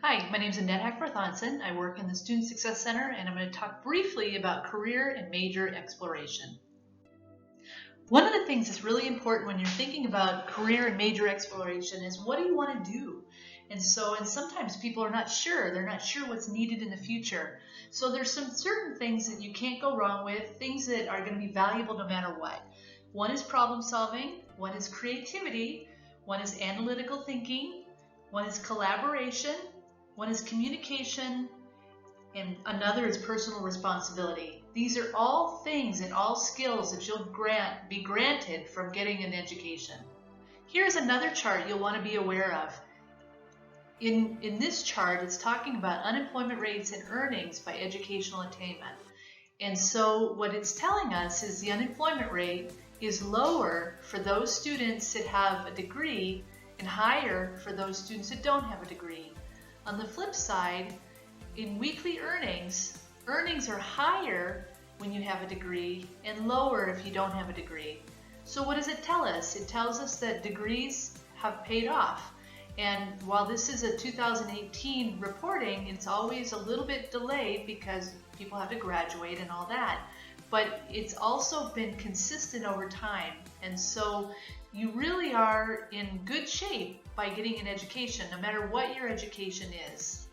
Hi, my name is Annette Hackbarth-Onson. I work in the Student Success Center, and I'm going to talk briefly about career and major exploration. One of the things that's really important when you're thinking about career and major exploration is, what do you want to do? And sometimes people are not sure. They're not sure what's needed in the future. So there's some certain things that you can't go wrong with, things that are going to be valuable no matter what. One is problem solving, one is creativity, one is analytical thinking, one is collaboration, one is communication, and another is personal responsibility. These are all things and all skills that you'll be granted from getting an education. Here's another chart you'll want to be aware of. In this chart, it's talking about unemployment rates and earnings by educational attainment. And so what it's telling us is the unemployment rate is lower for those students that have a degree and higher for those students that don't have a degree. On the flip side, in weekly earnings are higher when you have a degree and lower if you don't have a degree. So what does it tell us? It tells us that degrees have paid off. And while this is a 2018 reporting, it's always a little bit delayed because people have to graduate and all that. But it's also been consistent over time. And so you really are in good shape by getting an education, no matter what your education is.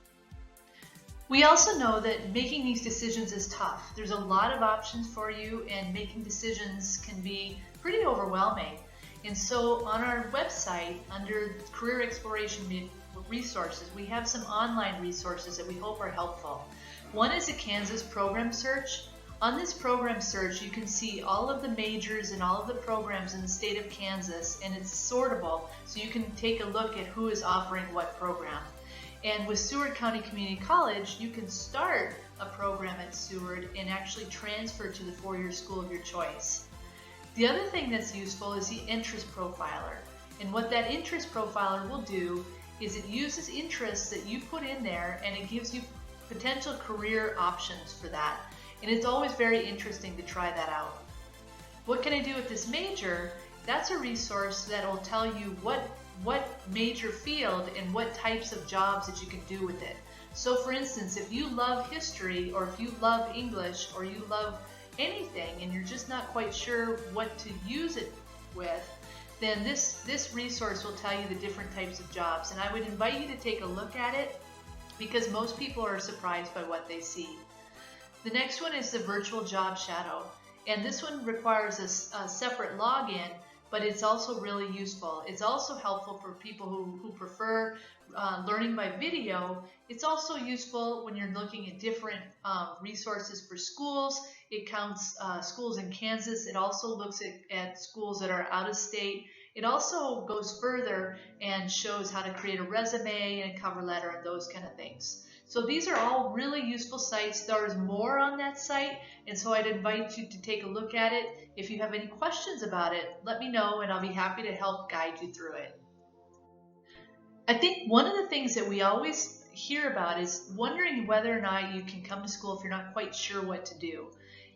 We also know that making these decisions is tough. There's a lot of options for you, and making decisions can be pretty overwhelming. And so on our website, under Career Exploration Resources, we have some online resources that we hope are helpful. One is a Kansas program search. On this program search, you can see all of the majors and all of the programs in the state of Kansas, and it's sortable, so you can take a look at who is offering what program. And with Seward County Community College, you can start a program at Seward and actually transfer to the four-year school of your choice. The other thing that's useful is the interest profiler. And what that interest profiler will do is it uses interests that you put in there, and it gives you potential career options for that. And it's always very interesting to try that out. What can I do with this major? That's a resource that will tell you what major field and what types of jobs that you can do with it. So for instance, if you love history, or if you love English, or you love anything and you're just not quite sure what to use it with, then this resource will tell you the different types of jobs. And I would invite you to take a look at it, because most people are surprised by what they see. The next one is the virtual job shadow, and this one requires a separate login, but it's also really useful. It's also helpful for people who prefer learning by video. It's also useful when you're looking at different resources for schools. It counts schools in Kansas. It also looks at schools that are out of state. It also goes further and shows how to create a resume and a cover letter and those kind of things. So these are all really useful sites. There's more on that site, and so I'd invite you to take a look at it. If you have any questions about it, let me know, and I'll be happy to help guide you through it. I think one of the things that we always hear about is wondering whether or not you can come to school if you're not quite sure what to do.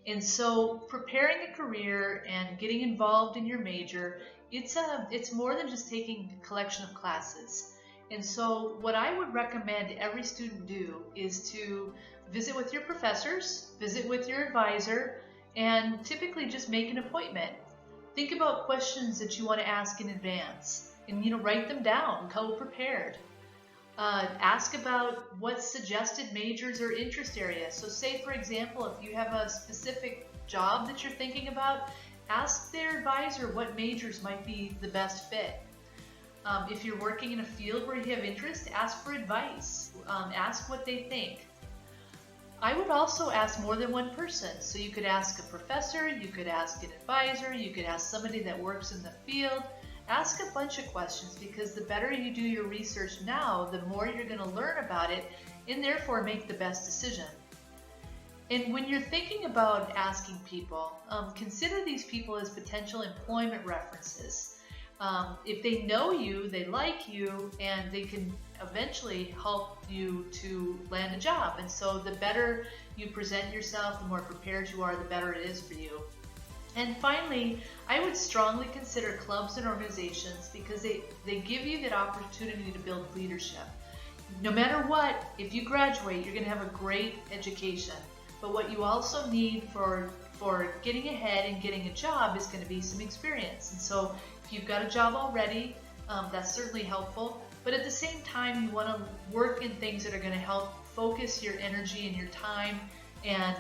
And so preparing a career and getting involved in your major, it's more than just taking a collection of classes. And so what I would recommend every student do is to visit with your professors, visit with your advisor, and typically just make an appointment. Think about questions that you want to ask in advance, and write them down, come prepared. Ask about what suggested majors or interest areas. So say, for example, if you have a specific job that you're thinking about, ask their advisor what majors might be the best fit. If you're working in a field where you have interest, ask for advice. Ask what they think. I would also ask more than one person. So you could ask a professor, you could ask an advisor, you could ask somebody that works in the field. Ask a bunch of questions, because the better you do your research now, the more you're going to learn about it, and therefore make the best decision. And when you're thinking about asking people, consider these people as potential employment references. If they know you, they like you, and they can eventually help you to land a job. And so the better you present yourself, the more prepared you are, the better it is for you. And finally, I would strongly consider clubs and organizations, because they give you that opportunity to build leadership. no matter what, if you graduate, you're going to have a great education. But what you also need for getting ahead and getting a job is going to be some experience. And so if you've got a job already, that's certainly helpful. But at the same time, you want to work in things that are going to help focus your energy and your time and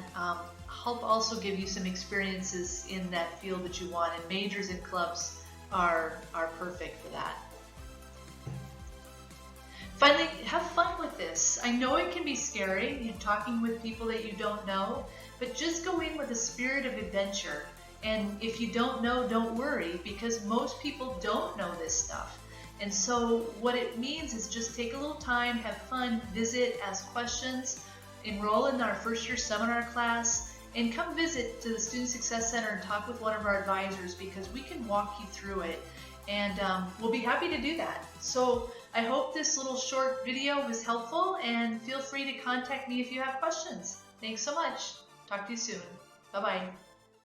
help also give you some experiences in that field that you want. And majors and clubs are perfect for that. Finally, have fun with this. I know it can be scary, you're talking with people that you don't know, but just go in with a spirit of adventure. And if you don't know, don't worry, because most people don't know this stuff. And so what it means is just take a little time, have fun, visit, ask questions, enroll in our first year seminar class, and come visit to the Student Success Center and talk with one of our advisors, because we can walk you through it. And we'll be happy to do that. So I hope this little short video was helpful, and feel free to contact me if you have questions. Thanks so much. Talk to you soon. Bye-bye.